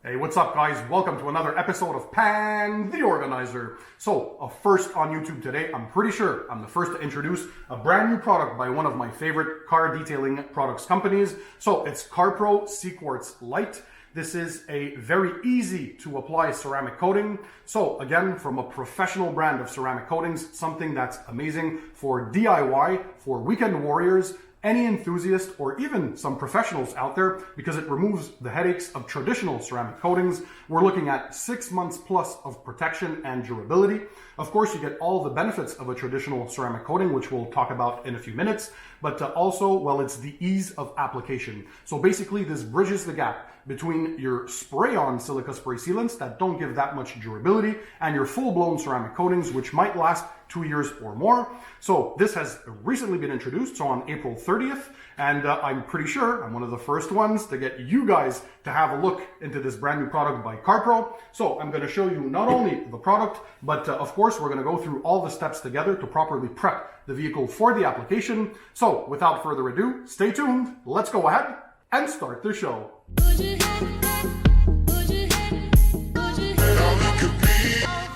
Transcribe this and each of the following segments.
Hey, what's up guys? Welcome to another episode of Pan the Organizer. So, a first on YouTube today. I'm pretty sure I'm the first to introduce a brand new product by one of my favorite car detailing products companies. So, it's CarPro Cquartz LITE. This is a very easy to apply ceramic coating. So again, from a professional brand of ceramic coatings, something that's amazing for DIY, for weekend warriors, any enthusiast, or even some professionals out there, because it removes the headaches of traditional ceramic coatings. We're looking at 6 months plus of protection and durability. Of course, you get all the benefits of a traditional ceramic coating, which we'll talk about in a few minutes, but also, well, it's the ease of application. So basically, this bridges the gap between your spray-on silica spray sealants that don't give that much durability and your full-blown ceramic coatings, which might last 2 years or more. So this has recently been introduced, so on April 30th, and I'm pretty sure I'm one of the first ones to get you guys to have a look into this brand new product by CarPro. So I'm going to show you not only the product, but of course we're going to go through all the steps together to properly prep the vehicle for the application. So without further ado, stay tuned, let's go ahead and start the show.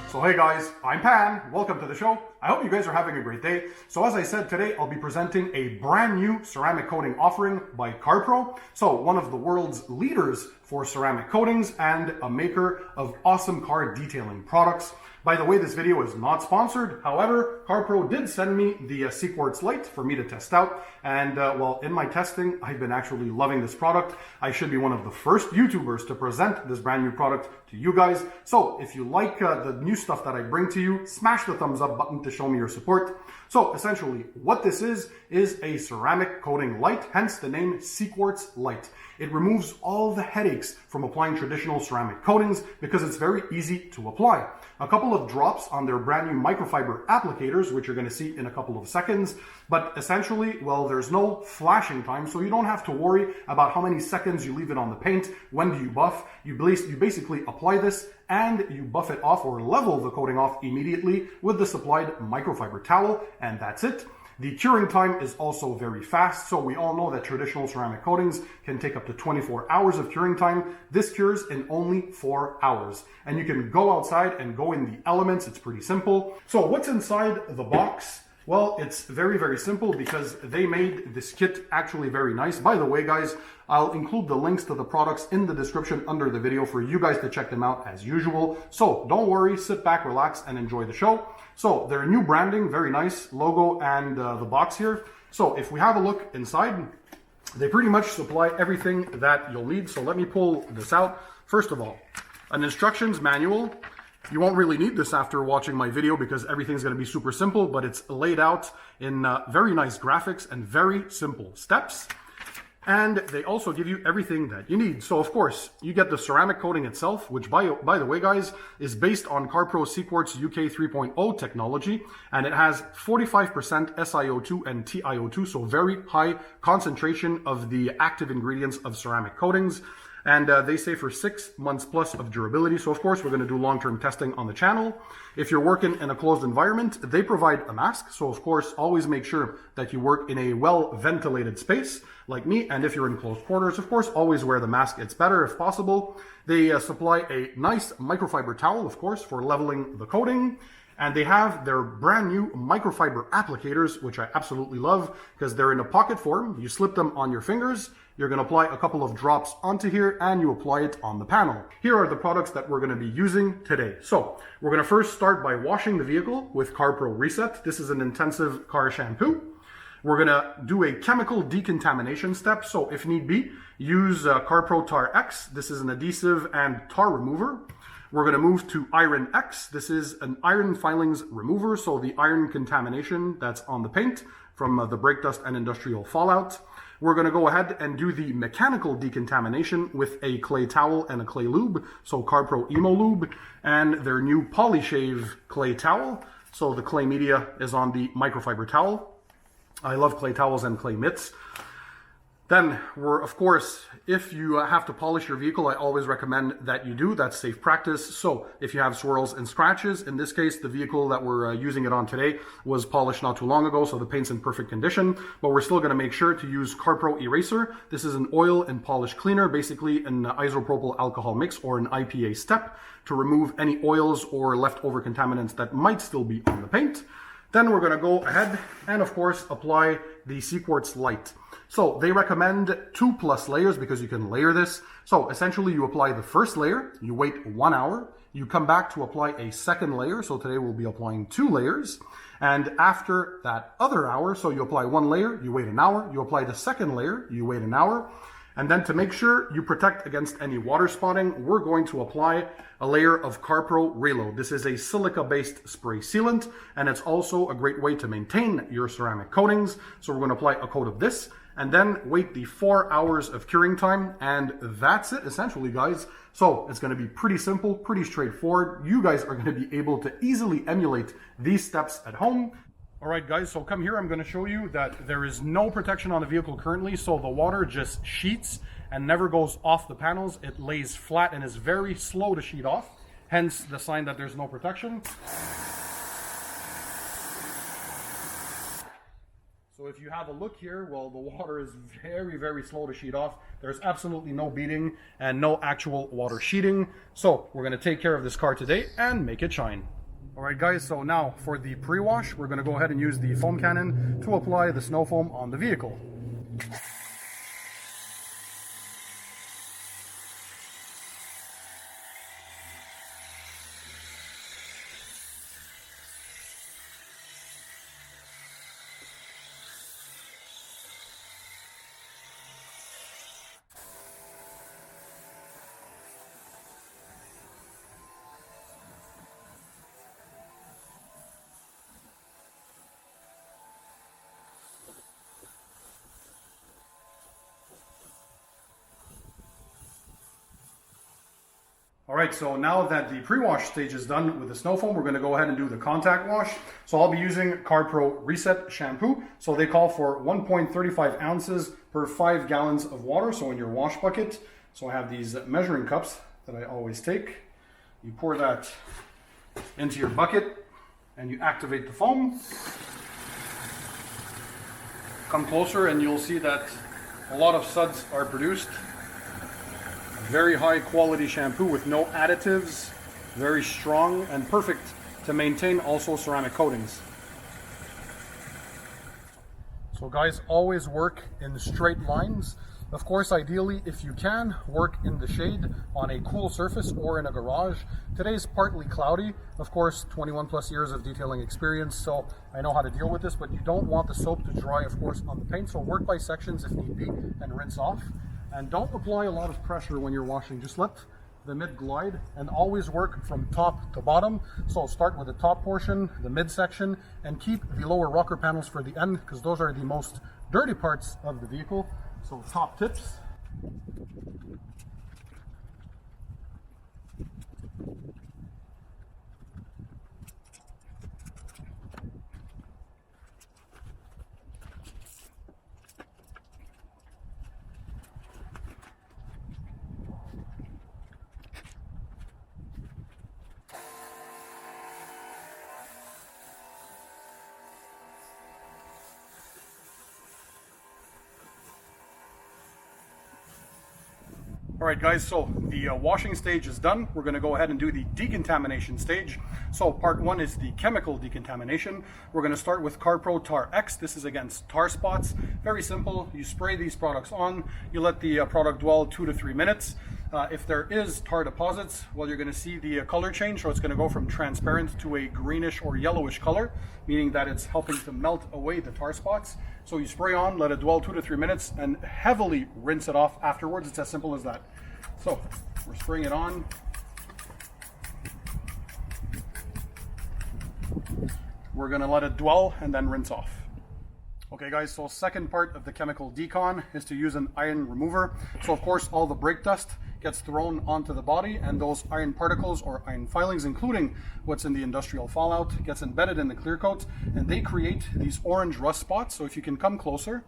So hey guys, I'm Pan, welcome to the show. I hope you guys are having a great day. So as I said, today I'll be presenting a brand new ceramic coating offering by CarPro. So one of the world's leaders for ceramic coatings and a maker of awesome car detailing products. By the way, this video is not sponsored. However, CarPro did send me the Cquartz LITE for me to test out. And well, in my testing, I've been actually loving this product. I should be one of the first YouTubers to present this brand new product to you guys. So if you like the new stuff that I bring to you, smash the thumbs up button to show me your support. So essentially, what this is a ceramic coating light, hence the name Cquartz LITE. It removes all the headaches from applying traditional ceramic coatings because it's very easy to apply. A couple of drops on their brand new microfiber applicators, which you're going to see in a couple of seconds. But essentially, well, there's no flashing time, so you don't have to worry about how many seconds you leave it on the paint. When do you buff? You basically apply this and you buff it off or level the coating off immediately with the supplied microfiber towel, and that's it. The curing time is also very fast, so we all know that traditional ceramic coatings can take up to 24 hours of curing time. This cures in only 4 hours. And you can go outside and go in the elements. It's pretty simple. So what's inside the box? Well, it's very, very simple because they made this kit actually very nice. By the way, guys, I'll include the links to the products in the description under the video for you guys to check them out as usual. So don't worry, sit back, relax, and enjoy the show. So their new branding, very nice logo and the box here. So if we have a look inside, they pretty much supply everything that you'll need. So let me pull this out. First of all, an instructions manual. You won't really need this after watching my video because everything's going to be super simple, but it's laid out in very nice graphics and very simple steps. And they also give you everything that you need. So of course, you get the ceramic coating itself, which by the way, guys, is based on CarPro Cquartz UK 3.0 technology, and it has 45% SiO2 and TiO2, so very high concentration of the active ingredients of ceramic coatings. And they say for 6 months plus of durability. So of course, we're going to do long-term testing on the channel. If you're working in a closed environment, they provide a mask. So of course, always make sure that you work in a well-ventilated space like me. And if you're in close quarters, of course, always wear the mask. It's better if possible. They supply a nice microfiber towel, of course, for leveling the coating. And they have their brand new microfiber applicators, which I absolutely love because they're in a pocket form. You slip them on your fingers. You're going to apply a couple of drops onto here and you apply it on the panel. Here are the products that we're going to be using today. So we're going to first start by washing the vehicle with CarPro Reset. This is an intensive car shampoo. We're going to do a chemical decontamination step. So if need be, use CarPro Tar X. This is an adhesive and tar remover. We're going to move to Iron X. This is an iron filings remover. So the iron contamination that's on the paint from the brake dust and industrial fallout. We're going to go ahead and do the mechanical decontamination with a clay towel and a clay lube. So CarPro Emo Lube and their new Polyshave clay towel. So the clay media is on the microfiber towel. I love clay towels and clay mitts. Then of course, if you have to polish your vehicle, I always recommend that you do. That's safe practice. So if you have swirls and scratches, in this case, the vehicle that we're using it on today was polished not too long ago, so the paint's in perfect condition, but we're still gonna make sure to use CarPro Eraser. This is an oil and polish cleaner, basically an isopropyl alcohol mix or an IPA step to remove any oils or leftover contaminants that might still be on the paint. Then we're gonna go ahead and of course apply the Cquartz LITE. So they recommend 2+ layers because you can layer this. So essentially you apply the first layer, you wait 1 hour, you come back to apply a second layer. So today we'll be applying 2 layers. And after that other hour, so you apply 1 layer, you wait 1 hour, you apply the second layer, you wait 1 hour. And then to make sure you protect against any water spotting, we're going to apply a layer of CarPro Reload. This is a silica-based spray sealant, and it's also a great way to maintain your ceramic coatings. So we're going to apply a coat of this, and then wait the 4 hours of curing time, and that's it essentially, guys. So it's going to be pretty simple, pretty straightforward. You guys are going to be able to easily emulate these steps at home. All right, guys, so come here. I'm going to show you that there is no protection on the vehicle currently, so the water just sheets and never goes off the panels. It lays flat and is very slow to sheet off, hence the sign that there's no protection. So if you have a look here, well, the water is very, very slow to sheet off. There's absolutely no beading and no actual water sheeting. So we're going to take care of this car today and make it shine. All right, guys, so now for the pre-wash, we're going to go ahead and use the foam cannon to apply the snow foam on the vehicle. All right, so now that the pre-wash stage is done with the snow foam, we're going to go ahead and do the contact wash. So I'll be using CarPro Reset shampoo. So they call for 1.35 ounces per 5 gallons of water, so in your wash bucket. So I have these measuring cups that I always take. You pour that into your bucket and you activate the foam. Come closer and you'll see that a lot of suds are produced. Very high quality shampoo with no additives, very strong and perfect to maintain also ceramic coatings. So guys, always work in straight lines. Of course, ideally, if you can, work in the shade on a cool surface or in a garage. Today's partly cloudy. Of course, 21+ years of detailing experience, so I know how to deal with this, but you don't want the soap to dry, of course, on the paint. So work by sections if need be and rinse off. And don't apply a lot of pressure when you're washing. Just let the mid glide and always work from top to bottom. So start with the top portion, the mid section, and keep the lower rocker panels for the end because those are the most dirty parts of the vehicle. So top tips. All right, guys, so the washing stage is done. We're going to go ahead and do the decontamination stage. So part 1 is the chemical decontamination. We're going to start with CarPro Tar X. This is against tar spots. Very simple. You spray these products on. You let the product dwell 2 to 3 minutes. If there is tar deposits, well, you're going to see the color change. So it's going to go from transparent to a greenish or yellowish color, meaning that it's helping to melt away the tar spots. So you spray on, let it dwell 2 to 3 minutes, and heavily rinse it off afterwards. It's as simple as that. So we're spraying it on. We're going to let it dwell and then rinse off. Okay guys, so second part of the chemical decon is to use an iron remover. So of course all the brake dust gets thrown onto the body, and those iron particles or iron filings, including what's in the industrial fallout, gets embedded in the clear coat, and they create these orange rust spots. So if you can come closer,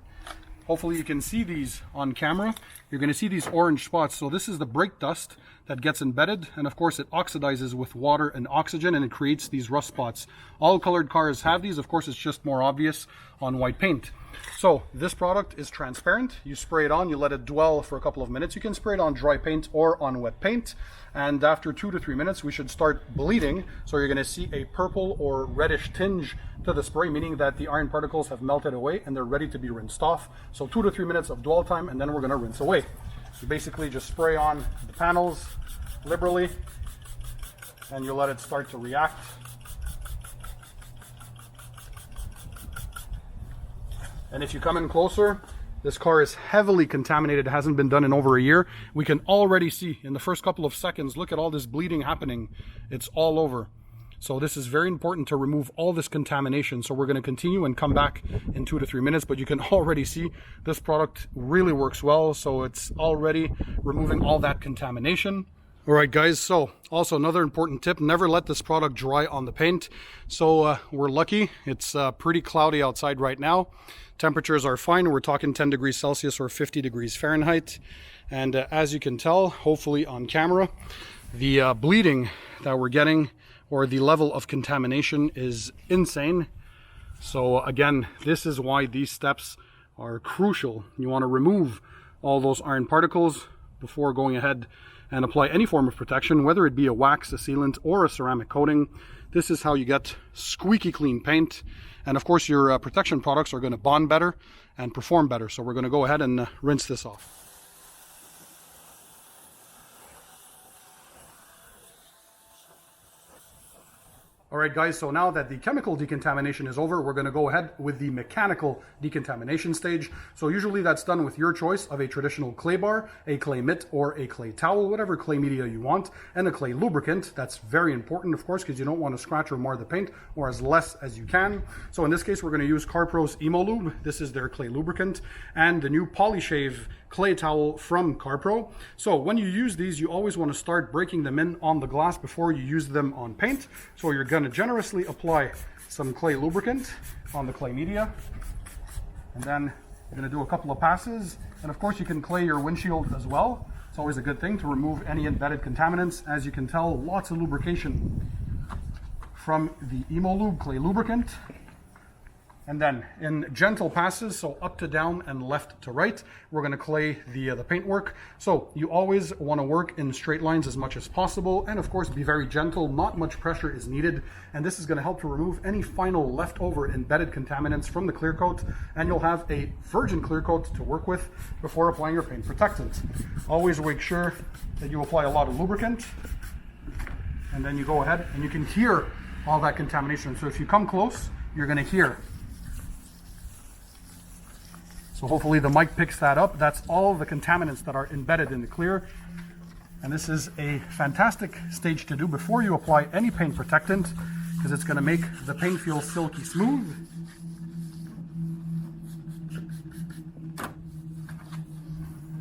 hopefully you can see these on camera. You're going to see these orange spots. So this is the brake dust that gets embedded, and of course it oxidizes with water and oxygen, and it creates these rust spots. All colored cars have these. Of course, it's just more obvious on white paint. So this product is transparent. You spray it on, you let it dwell for a couple of minutes. You can spray it on dry paint or on wet paint, and after 2 to 3 minutes we should start bleeding. So you're going to see a purple or reddish tinge to the spray, meaning that the iron particles have melted away and they're ready to be rinsed off. So 2 to 3 minutes of dwell time, and then we're going to rinse away. You basically just spray on the panels liberally and you let it start to react. And if you come in closer, this car is heavily contaminated. It hasn't been done in over a year. We can already see in the first couple of seconds, look at all this bleeding happening. It's all over. So this is very important to remove all this contamination. So we're going to continue and come back in 2 to 3 minutes, but you can already see this product really works well. So it's already removing all that contamination. All right, guys, so also another important tip, never let this product dry on the paint. So we're lucky. It's pretty cloudy outside right now. Temperatures are fine. We're talking 10 degrees Celsius or 50 degrees Fahrenheit. And as you can tell, hopefully on camera, the bleeding that we're getting or the level of contamination is insane. So again, this is why these steps are crucial. You want to remove all those iron particles before going ahead and apply any form of protection, whether it be a wax, a sealant, or a ceramic coating. This is how you get squeaky clean paint. And of course, your protection products are going to bond better and perform better. So we're going to go ahead and rinse this off. All right, guys, so now that the chemical decontamination is over, we're going to go ahead with the mechanical decontamination stage. So usually that's done with your choice of a traditional clay bar, a clay mitt, or a clay towel, whatever clay media you want, and a clay lubricant. That's very important, of course, because you don't want to scratch or mar the paint, or as less as you can. So in this case, we're going to use CarPro's Emo Lube. This is their clay lubricant, and the new Polyshave clay towel from CarPro. So when you use these, you always want to start breaking them in on the glass before you use them on paint. So you're going to generously apply some clay lubricant on the clay media, and then you're going to do a couple of passes. And of course, you can clay your windshield as well. It's always a good thing to remove any embedded contaminants. As you can tell, lots of lubrication from the Emo Lube clay lubricant. And then in gentle passes, so up to down and left to right, we're going to clay the paintwork. So you always want to work in straight lines as much as possible, and of course be very gentle. Not much pressure is needed, and this is going to help to remove any final leftover embedded contaminants from the clear coat, and you'll have a virgin clear coat to work with before applying your paint protectant. Always make sure that you apply a lot of lubricant, and then you go ahead and you can hear all that contamination. So if you come close, you're going to hear. So hopefully the mic picks that up. That's all the contaminants that are embedded in the clear. And this is a fantastic stage to do before you apply any paint protectant, because it's going to make the paint feel silky smooth.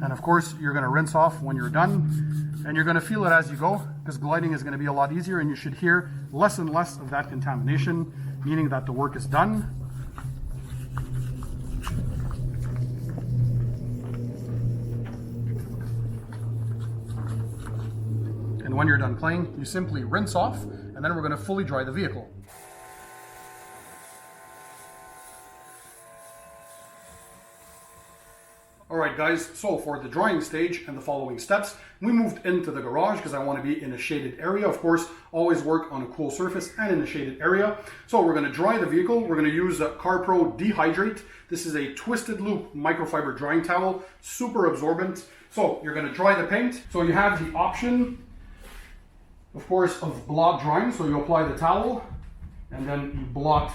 And of course, you're going to rinse off when you're done, and you're going to feel it as you go, because gliding is going to be a lot easier, and you should hear less and less of that contamination, meaning that the work is done. And when you're done playing, you simply rinse off, and then we're going to fully dry the vehicle. All right, guys, so for the drying stage and the following steps, we moved into the garage because I want to be in a shaded area. Of course, always work on a cool surface and in a shaded area. So we're going to dry the vehicle. We're going to use CarPro Dehydrate. This is a twisted loop microfiber drying towel, super absorbent. So you're going to dry the paint. So you have the option, of course, of blot drying. So you apply the towel and then you blot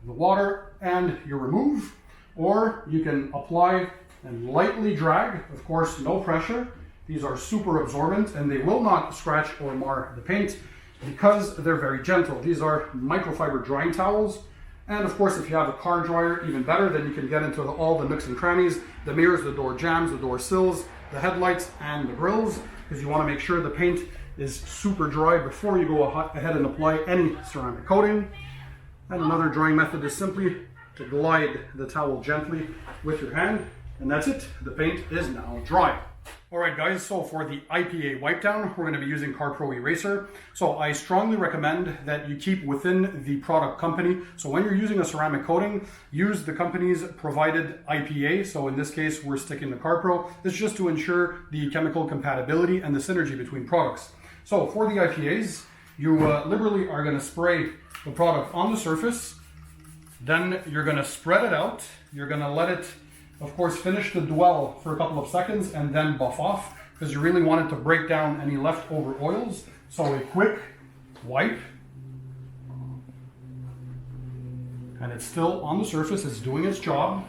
the water and you remove, or you can apply and lightly drag. Of course, no pressure. These are super absorbent and they will not scratch or mar the paint because they're very gentle. These are microfiber drying towels. And of course, if you have a car dryer, even better, then you can get into all the nooks and crannies, the mirrors, the door jambs, the door sills, the headlights, and the grills, because you want to make sure the paint is super dry before you go ahead and apply any ceramic coating. And another drying method is simply to glide the towel gently with your hand And that's it. The paint is now dry. All right, guys, so for the IPA wipe down, we're going to be using CarPro Eraser. So I strongly recommend that you keep within the product company. So when you're using a ceramic coating, use the company's provided IPA. So in this case, we're sticking to CarPro. This is just to ensure the chemical compatibility and the synergy between products. So for the IPAs, you liberally are going to spray the product on the surface. Then you're going to spread it out. You're going to let it, of course, finish to dwell for a couple of seconds and then buff off because you really want it to break down any leftover oils. So a quick wipe. And it's still on the surface, it's doing its job.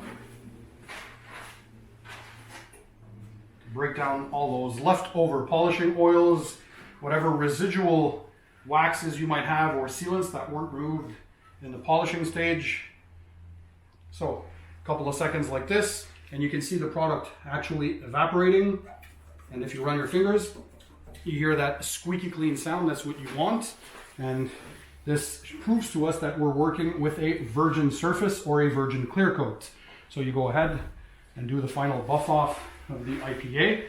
Break down all those leftover polishing oils, whatever residual waxes you might have or sealants that weren't removed in the polishing stage. So a couple of seconds like this, and you can see the product actually evaporating. And if you run your fingers, you hear that squeaky clean sound. That's what you want. And this proves to us that we're working with a virgin surface or a virgin clear coat. So you go ahead and do the final buff off of the IPA.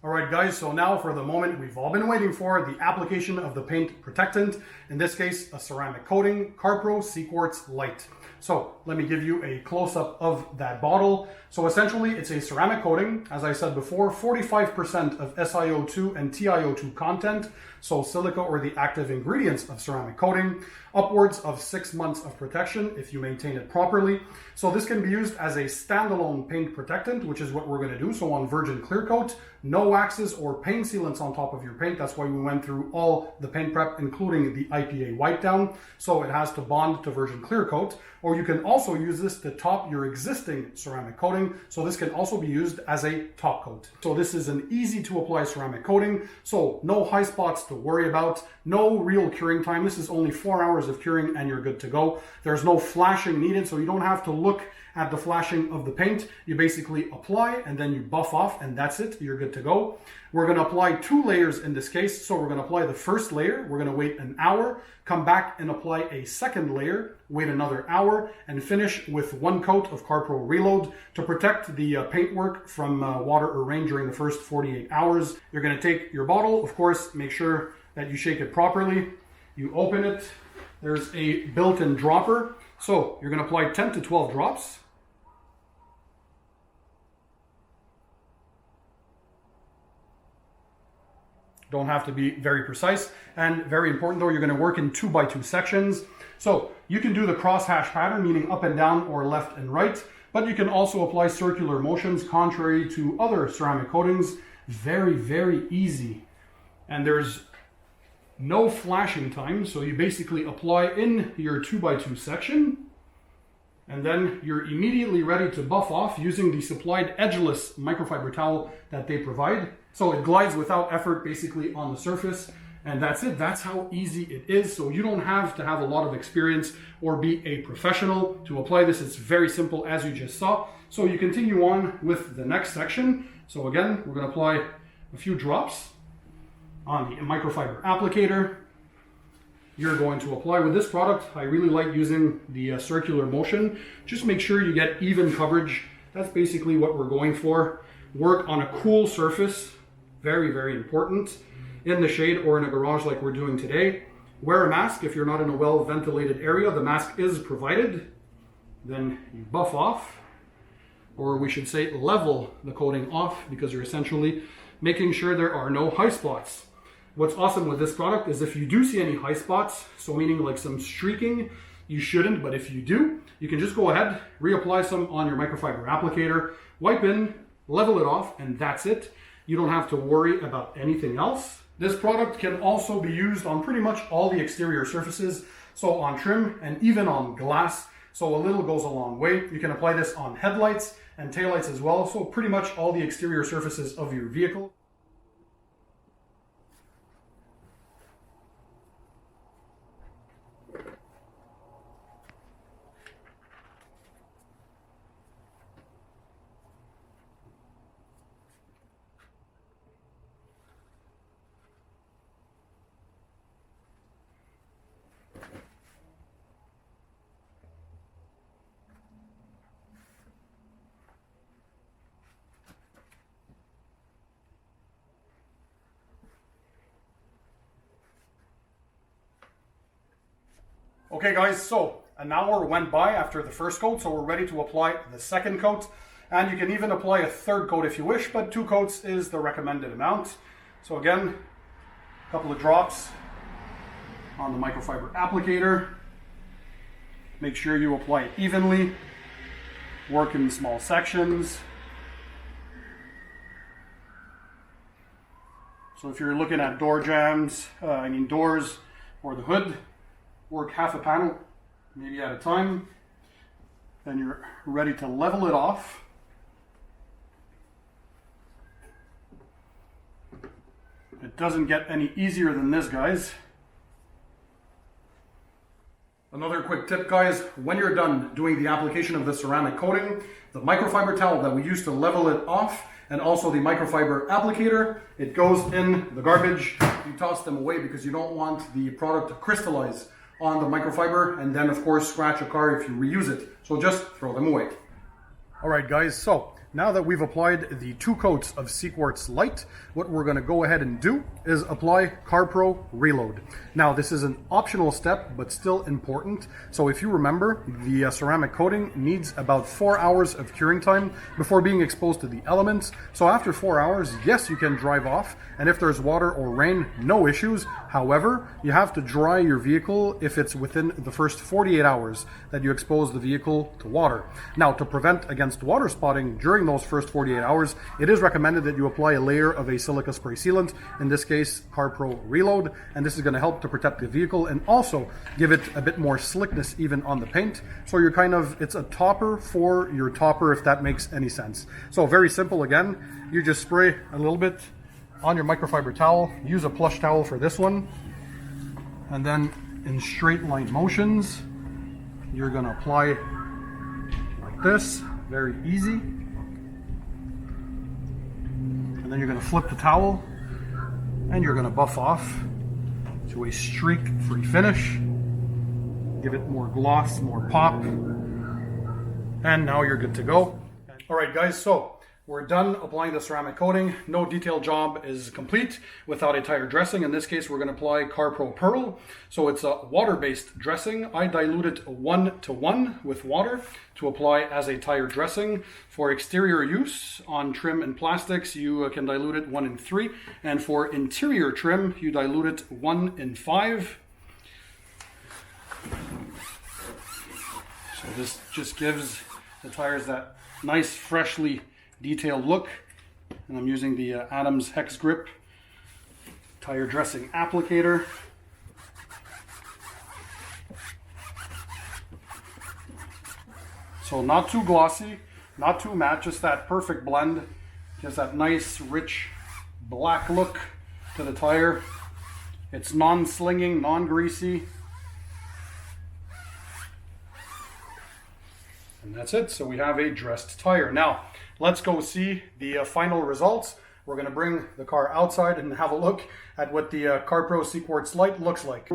All right, guys, so now for the moment we've all been waiting for, the application of the paint protectant. In this case, a ceramic coating, CarPro Cquartz LITE. So let me give you a close-up of that bottle. So essentially, it's a ceramic coating. As I said before, 45% of SiO2 and TiO2 content, so silica or the active ingredients of ceramic coating, upwards of 6 months of protection if you maintain it properly. So this can be used as a standalone paint protectant, which is what we're going to do. So on virgin clear coat, no waxes or paint sealants on top of your paint. That's why we went through all the paint prep, including the IPA wipe down. So it has to bond to virgin clear coat. Or you can also use this to top your existing ceramic coating. So this can also be used as a top coat. So this is an easy to apply ceramic coating. So no high spots to worry about, no real curing time. This is only 4 hours of curing and you're good to go. There's no flashing needed, so you don't have to look at the flashing of the paint. You basically apply and then you buff off and that's it, you're good to go. We're going to apply 2 layers in this case. So we're going to apply the first layer, we're going to wait an hour, come back and apply a second layer, wait another hour, and finish with 1 coat of CarPro Reload to protect the paintwork from water or rain during the first 48 hours. You're going to take your bottle, of course, make sure that you shake it properly. You open it, there's a built-in dropper. So you're going to apply 10 to 12 drops. Don't have to be very precise. And very important though, you're going to work in 2x2 sections. So you can do the crosshatch pattern, meaning up and down or left and right, but you can also apply circular motions contrary to other ceramic coatings. Very, very easy. And there's no flashing time. So you basically apply in your 2x2 section and then you're immediately ready to buff off using the supplied edgeless microfiber towel that they provide. So it glides without effort basically on the surface, and that's it. That's how easy it is. So you don't have to have a lot of experience or be a professional to apply this. It's very simple, as you just saw. So you continue on with the next section. So again, we're going to apply a few drops on the microfiber applicator. You're going to apply with this product. I really like using the circular motion. Just make sure you get even coverage. That's basically what we're going for. Work on a cool surface. Very, very important. In the shade or in a garage like we're doing today. Wear a mask if you're not in a well-ventilated area. The mask is provided. Then you buff off, or we should say level the coating off, because you're essentially making sure there are no high spots. What's awesome with this product is if you do see any high spots, so meaning like some streaking, you shouldn't, but if you do, you can just go ahead, reapply some on your microfiber applicator, wipe in, level it off, and that's it. You don't have to worry about anything else. This product can also be used on pretty much all the exterior surfaces, so on trim and even on glass. So a little goes a long way. You can apply this on headlights and taillights as well, so pretty much all the exterior surfaces of your vehicle. Okay guys, so an hour went by after the first coat, so we're ready to apply the second coat. And you can even apply a third coat if you wish, but 2 coats is the recommended amount. So again, a couple of drops on the microfiber applicator. Make sure you apply it evenly. Work in small sections. So if you're looking at door jambs, doors or the hood, work half a panel, maybe at a time. Then you're ready to level it off. It doesn't get any easier than this, guys. Another quick tip, guys, when you're done doing the application of the ceramic coating, the microfiber towel that we use to level it off and also the microfiber applicator, it goes in the garbage. You toss them away because you don't want the product to crystallize on the microfiber and then of course scratch a car if you reuse it. So just throw them away. All right guys, so now that we've applied the 2 coats of Cquartz LITE, what we're going to go ahead and do is apply CarPro Reload. Now this is an optional step, but still important. So if you remember, the ceramic coating needs about 4 hours of curing time before being exposed to the elements. So after 4 hours, yes, you can drive off, and if there's water or rain, no issues. However, you have to dry your vehicle if it's within the first 48 hours that you expose the vehicle to water. Now, to prevent against water spotting during those first 48 hours, it is recommended that you apply a layer of a silica spray sealant, in this case CarPro Reload, and this is going to help to protect the vehicle and also give it a bit more slickness even on the paint. So you're it's a topper for your topper, if that makes any sense. So very simple. Again, you just spray a little bit on your microfiber towel, use a plush towel for this one, and then in straight line motions you're going to apply like this, very easy. Then you're going to flip the towel and you're going to buff off to a streak-free finish. Give it more gloss, more pop, and now you're good to go. All right guys, so we're done applying the ceramic coating. No detailed job is complete without a tire dressing. In this case, we're going to apply CarPro Pearl. So it's a water-based dressing. I dilute it 1:1 with water to apply as a tire dressing. For exterior use on trim and plastics, you can dilute it 1:3. And for interior trim, you dilute it 1:5. So this just gives the tires that nice, freshly detailed look. And I'm using the Adams Hex Grip tire dressing applicator. So not too glossy, not too matte, just that perfect blend. Gives that nice, rich, black look to the tire. It's non-slinging, non-greasy. And that's it. So we have a dressed tire. Now, let's go see the final results. We're going to bring the car outside and have a look at what the CarPro Cquartz LITE looks like.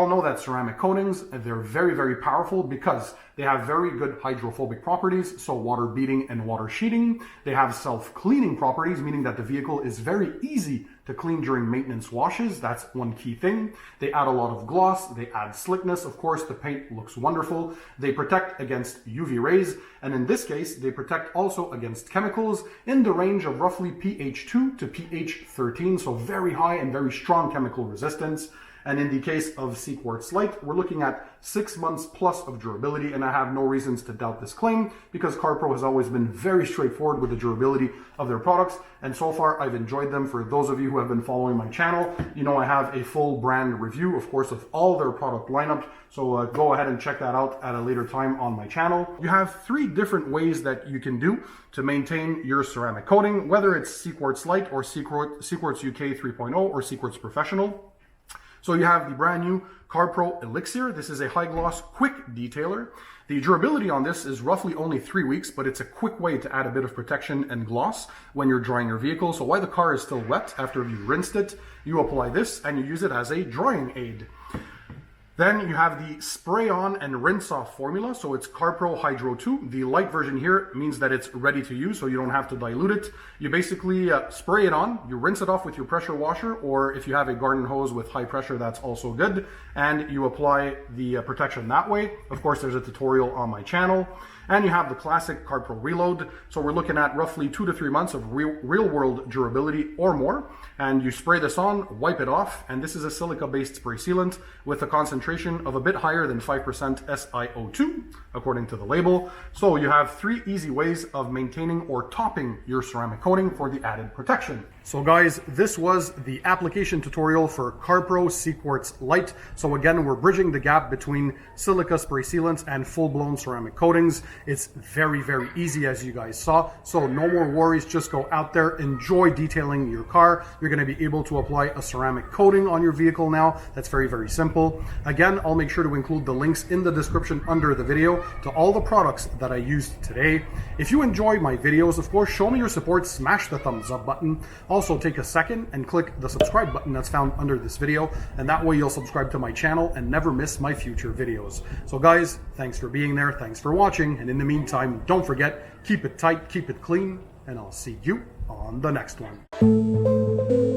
all know that ceramic coatings, they're very, very powerful because they have very good hydrophobic properties, so water beading and water sheeting. They have self-cleaning properties, meaning that the vehicle is very easy to clean during maintenance washes. That's one key thing. They add a lot of gloss, they add slickness. Of course, the paint looks wonderful. They protect against UV rays, and in this case, they protect also against chemicals in the range of roughly pH 2 to pH 13, so very high and very strong chemical resistance. And in the case of Cquartz LITE, we're looking at 6 months plus of durability, and I have no reasons to doubt this claim because CarPro has always been very straightforward with the durability of their products, and so far I've enjoyed them. For those of you who have been following my channel, you know I have a full brand review, of course, of all their product lineup, so go ahead and check that out at a later time on my channel. You have 3 different ways that you can do to maintain your ceramic coating, whether it's Cquartz LITE or Cquartz UK 3.0 or Cquartz Professional. So you have the brand new CarPro Elixir. This is a high gloss quick detailer. The durability on this is roughly only 3 weeks, but it's a quick way to add a bit of protection and gloss when you're drying your vehicle. So while the car is still wet, after you've rinsed it, you apply this and you use it as a drying aid. Then you have the spray on and rinse off formula. So it's CarPro Hydro 2. The light version here means that it's ready to use, so you don't have to dilute it. You basically spray it on, you rinse it off with your pressure washer, or if you have a garden hose with high pressure, that's also good. And you apply the protection that way. Of course, there's a tutorial on my channel. And you have the classic CarPro Reload. So we're looking at roughly 2 to 3 months of real world durability or more. And you spray this on, wipe it off. And this is a silica-based spray sealant with a concentration of a bit higher than 5% SiO2, according to the label. So you have 3 easy ways of maintaining or topping your ceramic coating for the added protection. So guys, this was the application tutorial for CarPro Cquartz LITE. So again, we're bridging the gap between silica spray sealants and full-blown ceramic coatings. It's very, very easy, as you guys saw. So no more worries, just go out there, enjoy detailing your car. You're gonna be able to apply a ceramic coating on your vehicle now. That's very, very simple. Again, I'll make sure to include the links in the description under the video to all the products that I used today. If you enjoy my videos, of course, show me your support, smash the thumbs up button. Also, take a second and click the subscribe button that's found under this video, and that way you'll subscribe to my channel and never miss my future videos. So guys, thanks for being there, thanks for watching, and in the meantime, don't forget, keep it tight, keep it clean, and I'll see you on the next one.